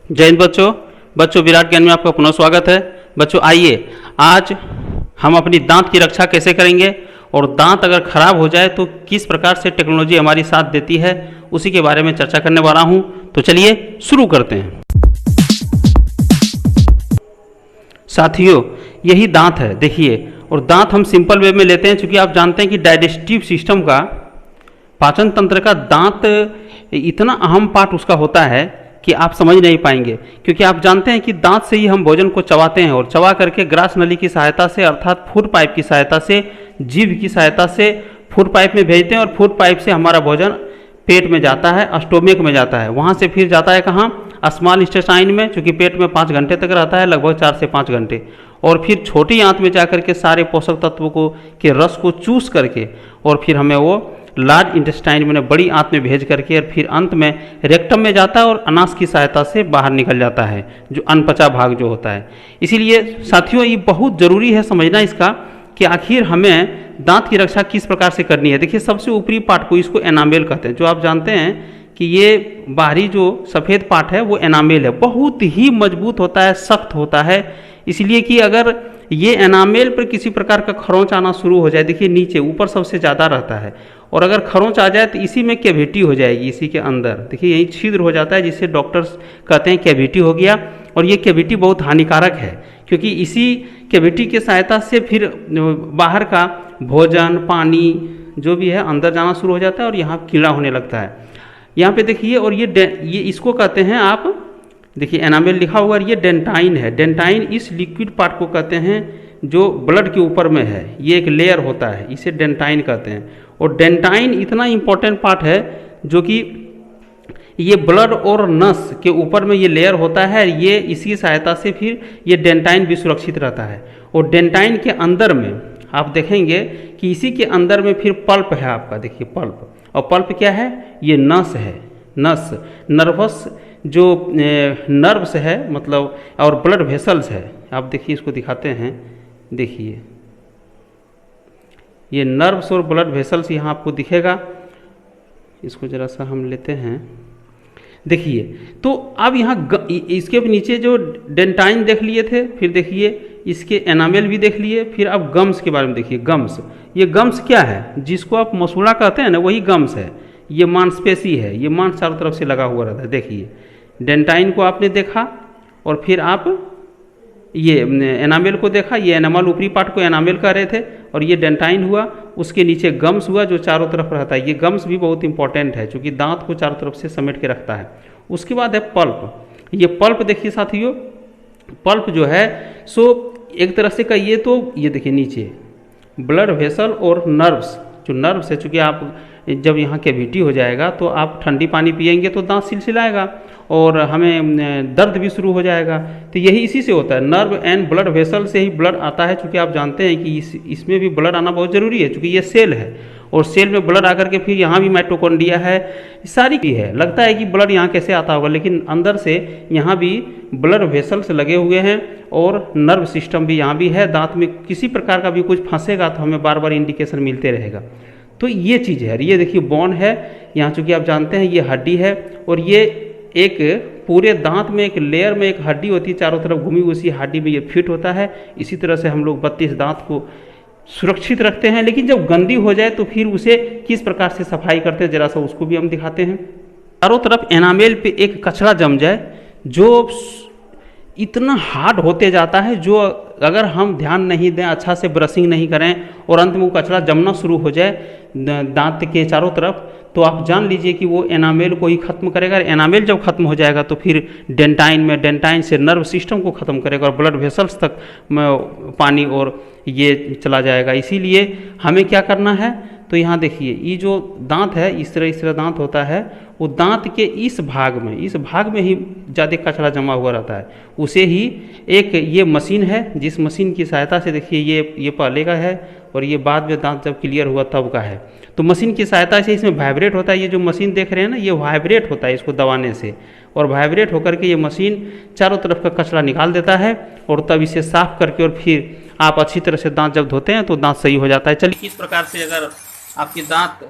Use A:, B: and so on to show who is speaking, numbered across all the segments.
A: जय हिंद बच्चों विराट ज्ञान में आपका पुनः स्वागत है। बच्चों आइए, आज हम अपनी दांत की रक्षा कैसे करेंगे और दांत अगर खराब हो जाए तो किस प्रकार से टेक्नोलॉजी हमारी साथ देती है, उसी के बारे में चर्चा करने वाला हूं। तो चलिए शुरू करते हैं। साथियों, यही दांत है, देखिए। और दांत हम सिंपल वे में लेते हैं, क्योंकि आप जानते हैं कि डाइजेस्टिव सिस्टम का, पाचन तंत्र का दांत इतना अहम पार्ट उसका होता है कि आप समझ नहीं पाएंगे। क्योंकि आप जानते हैं कि दांत से ही हम भोजन को चबाते हैं और चबा करके ग्रास नली की सहायता से, अर्थात फूड पाइप की सहायता से, जीभ की सहायता से फूड पाइप में भेजते हैं और फूड पाइप से हमारा भोजन पेट में जाता है, स्टोमक में जाता है। वहाँ से फिर जाता है कहाँ? स्मॉल इंटेस्टाइन में, चूँकि पेट में 5 घंटे तक रहता है, लगभग 4 से 5 घंटे। और फिर छोटी आंत में जाकर के सारे पोषक तत्वों को के रस को चूस करके और फिर हमें वो लार्ज इंटेस्टाइन में, बड़ी आंत में भेज करके और फिर अंत में रेक्टम में जाता है और अनास की सहायता से बाहर निकल जाता है, जो अनपचा भाग जो होता है। इसीलिए साथियों, ये बहुत ज़रूरी है समझना इसका कि आखिर हमें दांत की रक्षा किस प्रकार से करनी है। देखिए, सबसे ऊपरी पार्ट को, इसको एनामेल कहते हैं। जो आप जानते हैं कि ये बाहरी जो सफ़ेद पार्ट है वो एनामेल है, बहुत ही मजबूत होता है, सख्त होता है। इसलिए कि अगर ये एनामेल पर किसी प्रकार का खरोंच आना शुरू हो जाए, देखिए नीचे, ऊपर सबसे ज़्यादा रहता है, और अगर खरोंच आ जाए तो इसी में कैविटी हो जाएगी, इसी के अंदर देखिए यही छिद्र हो जाता है, जिससे डॉक्टर्स कहते हैं कैविटी हो गया। और ये कैविटी बहुत हानिकारक है, क्योंकि इसी कैविटी की सहायता से फिर बाहर का भोजन, पानी जो भी है अंदर जाना शुरू हो जाता है और यहाँ कीड़ा होने लगता है। यहाँ पे देखिए, और ये इसको कहते हैं, आप देखिए एनामेल लिखा हुआ, ये डेंटाइन है। डेंटाइन इस लिक्विड पार्ट को कहते हैं जो ब्लड के ऊपर में है, ये एक लेयर होता है, इसे डेंटाइन कहते हैं। और डेंटाइन इतना इम्पोर्टेंट पार्ट है जो कि ये ब्लड और नस के ऊपर में ये लेयर होता है, ये इसकी सहायता से फिर ये डेंटाइन भी सुरक्षित रहता है। और डेंटाइन के अंदर में आप देखेंगे कि इसी के अंदर में फिर पल्प है आपका, देखिए पल्प। और पल्प क्या है? ये नस है, नस, नर्वस जो नर्व्स है मतलब, और ब्लड वेसल्स है। आप देखिए, इसको दिखाते हैं, देखिए ये नर्व्स और ब्लड वेसल्स यहाँ आपको दिखेगा। इसको जरा सा हम लेते हैं, देखिए। तो अब यहाँ इसके नीचे जो डेंटाइन देख लिए थे, फिर देखिए इसके एनामेल भी देख लिए, फिर अब गम्स के बारे में देखिए। गम्स, ये गम्स क्या है? जिसको आप मसूड़ा कहते हैं ना, वही गम्स है। ये मांसपेशी है, ये मांस चारों तरफ से लगा हुआ रहता है। देखिए डेंटाइन को आपने देखा और फिर आप ये एनामेल को देखा। ये एनामल ऊपरी पार्ट को एनामेल कह रहे थे, और ये डेंटाइन हुआ, उसके नीचे गम्स हुआ जो चारों तरफ रहता है। ये गम्स भी बहुत इंपॉर्टेंट है, क्योंकि दांत को चारों तरफ से समेट के रखता है। उसके बाद है पल्प। ये पल्प देखिए साथियों, पल्प जो है सो एक तरह से कहिए तो ये देखिए नीचे ब्लड वेसल और नर्व्स, जो नर्व्स है, चूँकि आप जब यहाँ कैविटी हो जाएगा तो आप ठंडी पानी पिएंगे तो दांत सिलसिलाएगा और हमें दर्द भी शुरू हो जाएगा। तो यही इसी से होता है, नर्व एंड ब्लड वेसल से ही ब्लड आता है। चूँकि आप जानते हैं कि इसमें भी ब्लड आना बहुत ज़रूरी है, क्योंकि ये सेल है और सेल में ब्लड आकर के फिर यहाँ भी माइटोकॉन्ड्रिया है, सारी की है। लगता है कि ब्लड यहाँ कैसे आता होगा, लेकिन अंदर से यहाँ भी ब्लड वेसल्स लगे हुए हैं और नर्व सिस्टम भी यहाँ भी है। दांत में किसी प्रकार का भी कुछ फंसेगा तो हमें बार बार इंडिकेशन मिलते रहेगा। तो ये चीज़ है। ये देखिए बोन है यहाँ, चूँकि आप जानते हैं ये हड्डी है, और ये एक पूरे दांत में एक लेयर में एक हड्डी होती है, चारों तरफ घूमी, उसी हड्डी में ये फिट होता है। इसी तरह से हम लोग 32 दांत को सुरक्षित रखते हैं। लेकिन जब गंदी हो जाए तो फिर उसे किस प्रकार से सफाई करते हैं, जरा सा उसको भी हम दिखाते हैं। चारों तरफ एनामेल पे एक कचरा जम जाए जो इतना हार्ड होते जाता है, जो अगर हम ध्यान नहीं दें, अच्छा से ब्रशिंग नहीं करें और अंत में वो कचरा जमना शुरू हो जाए दांत के चारों तरफ, तो आप जान लीजिए कि वो एनामेल को ही खत्म करेगा। एनामेल जब खत्म हो जाएगा तो फिर डेंटाइन में, डेंटाइन से नर्व सिस्टम को खत्म करेगा और ब्लड वेसल्स तक पानी और ये चला जाएगा। इसीलिए हमें क्या करना है, तो यहाँ देखिए ये जो दांत है, इस तरह दांत होता है, वो दांत के इस भाग में ही ज़्यादा कचरा जमा हुआ रहता है। उसे ही एक ये मशीन है, जिस मशीन की सहायता से देखिए ये पहले का है और ये बाद में दांत जब क्लियर हुआ तब का है। तो मशीन की सहायता से इसमें वाइब्रेट होता है। ये जो मशीन देख रहे हैं ना, ये वाइब्रेट होता है इसको दबाने से, और वाइब्रेट होकर के ये मशीन चारों तरफ का कचरा निकाल देता है और तब इसे साफ करके और फिर आप अच्छी तरह से दांत जब धोते हैं तो दांत सही हो जाता है। चलिए, इस प्रकार से अगर आपकी दांत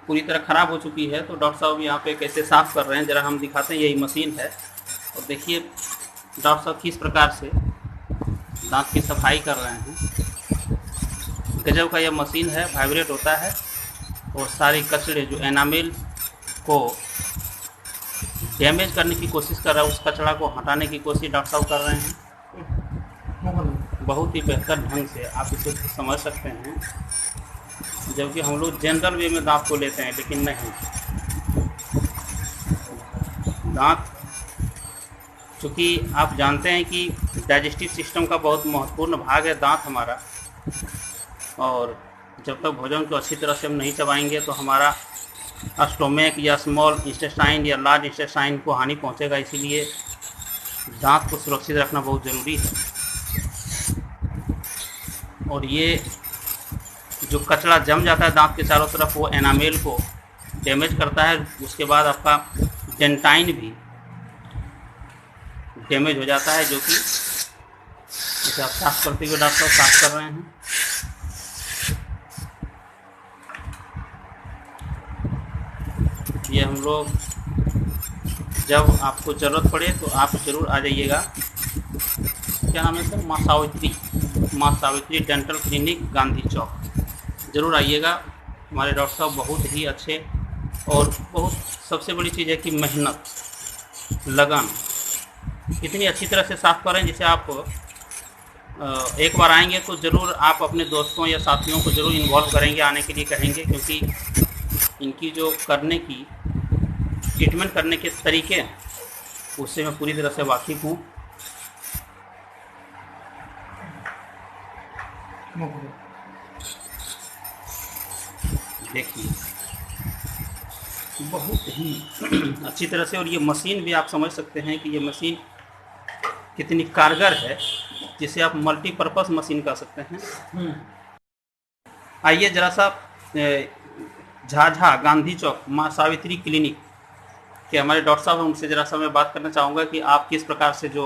A: पूरी तरह खराब हो चुकी है तो डॉक्टर साहब यहाँ पे कैसे साफ कर रहे हैं जरा हम दिखाते हैं। यही मशीन है, और देखिए डॉक्टर साहब किस प्रकार से दांत की सफाई कर रहे हैं। गजब का यह मशीन है, वाइब्रेट होता है और सारी कचड़े जो एनामिल को डैमेज करने की कोशिश कर रहा है, उस कचड़ा को हटाने की कोशिश डॉक्टर साहब कर रहे हैं। बहुत ही बेहतर ढंग से आप इसे समझ सकते हैं, जबकि हम लोग जनरल वे में दांत को लेते हैं, लेकिन नहीं, दांत चूँकि आप जानते हैं कि डाइजेस्टिव सिस्टम का बहुत महत्वपूर्ण भाग है दांत हमारा, और जब तक भोजन को अच्छी तरह से हम नहीं चबाएंगे तो हमारा स्टोमक या स्मॉल इंटेस्टाइन या लार्ज इंटेस्टाइन को हानि पहुंचेगा। इसीलिए दांत को सुरक्षित रखना बहुत ज़रूरी है। और ये जो कचरा जम जाता है दांत के चारों तरफ, वो एनामेल को डैमेज करता है। उसके बाद आपका डेंटाइन भी डैमेज हो जाता है, जो कि इसे आप साफ करते हुए डॉक्टर साफ कर रहे हैं। ये हम लोग जब आपको ज़रूरत पड़े तो आप ज़रूर आ जाइएगा। क्या नाम है सर? माँ सावित्री डेंटल क्लिनिक, गांधी चौक। ज़रूर आइएगा। हमारे डॉक्टर साहब बहुत ही अच्छे, और बहुत सबसे बड़ी चीज़ है कि मेहनत, लगन, इतनी अच्छी तरह से साफ करें जिसे आप एक बार आएंगे तो ज़रूर आप अपने दोस्तों या साथियों को ज़रूर इन्वॉल्व करेंगे, आने के लिए कहेंगे, क्योंकि इनकी जो करने की ट्रीटमेंट करने के तरीके हैं उससे मैं पूरी तरह से वाकिफ़ हूँ। देखिए बहुत ही अच्छी तरह से, और ये मशीन भी आप समझ सकते हैं कि ये मशीन कितनी कारगर है, जिसे आप मल्टीपर्पज़ मशीन कह सकते हैं। आइए जरा सा झाझा गांधी चौक माँ सावित्री क्लिनिक के हमारे डॉक्टर साहब, उनसे ज़रा सा मैं बात करना चाहूँगा कि आप किस प्रकार से जो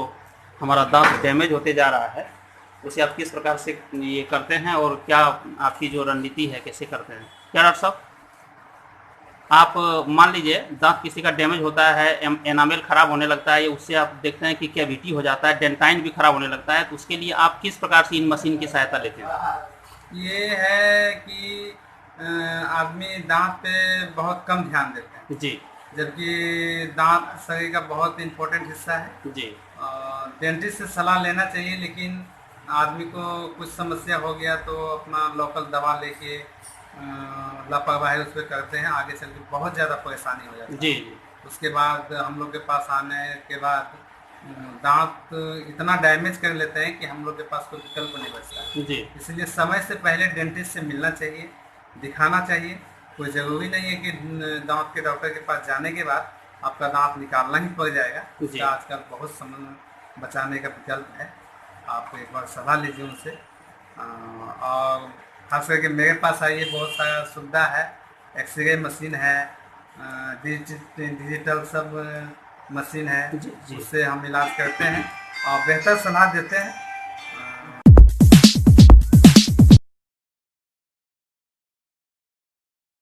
A: हमारा दांत डैमेज होते जा रहा है उसे आप किस प्रकार से ये करते हैं, और क्या आपकी जो रणनीति है कैसे करते हैं। क्या डॉक्टर साहब, आप मान लीजिए दांत किसी का डैमेज होता है, एनामेल ख़राब होने लगता है, या उससे आप देखते हैं कि कैविटी हो जाता है, डेंटाइन भी ख़राब होने लगता है, तो उसके लिए आप किस प्रकार से इन मशीन की सहायता लेते हैं?
B: ये है कि आदमी दांत पे बहुत कम ध्यान देते हैं
A: जी,
B: जबकि दांत शरीर का बहुत इम्पोर्टेंट हिस्सा है।
A: जी,
B: डेंटिस्ट से सलाह लेना चाहिए, लेकिन आदमी को कुछ समस्या हो गया तो अपना लोकल दवा लेके लापरवाही उस पर करते हैं, आगे चल के बहुत ज़्यादा परेशानी हो जाती है।
A: जी,
B: उसके बाद हम लोग के पास आने के बाद दांत इतना डैमेज कर लेते हैं कि हम लोग के पास कोई विकल्प नहीं बचता है।
A: जी,
B: इसलिए समय से पहले डेंटिस्ट से मिलना चाहिए, दिखाना चाहिए। कोई ज़रूरी नहीं है कि दांत के डॉक्टर के पास जाने के बाद आपका दांत निकालना ही पड़ जाएगा। उसका आजकल बहुत समय बचाने का विकल्प है। आप एक बार सलाह लीजिए उनसे। और खास करके मेरे पास आइए, बहुत सारा सुविधा है, एक्सरे मशीन है, डिजिटल सब मशीन है, उससे हम इलाज करते हैं और बेहतर सलाह देते हैं।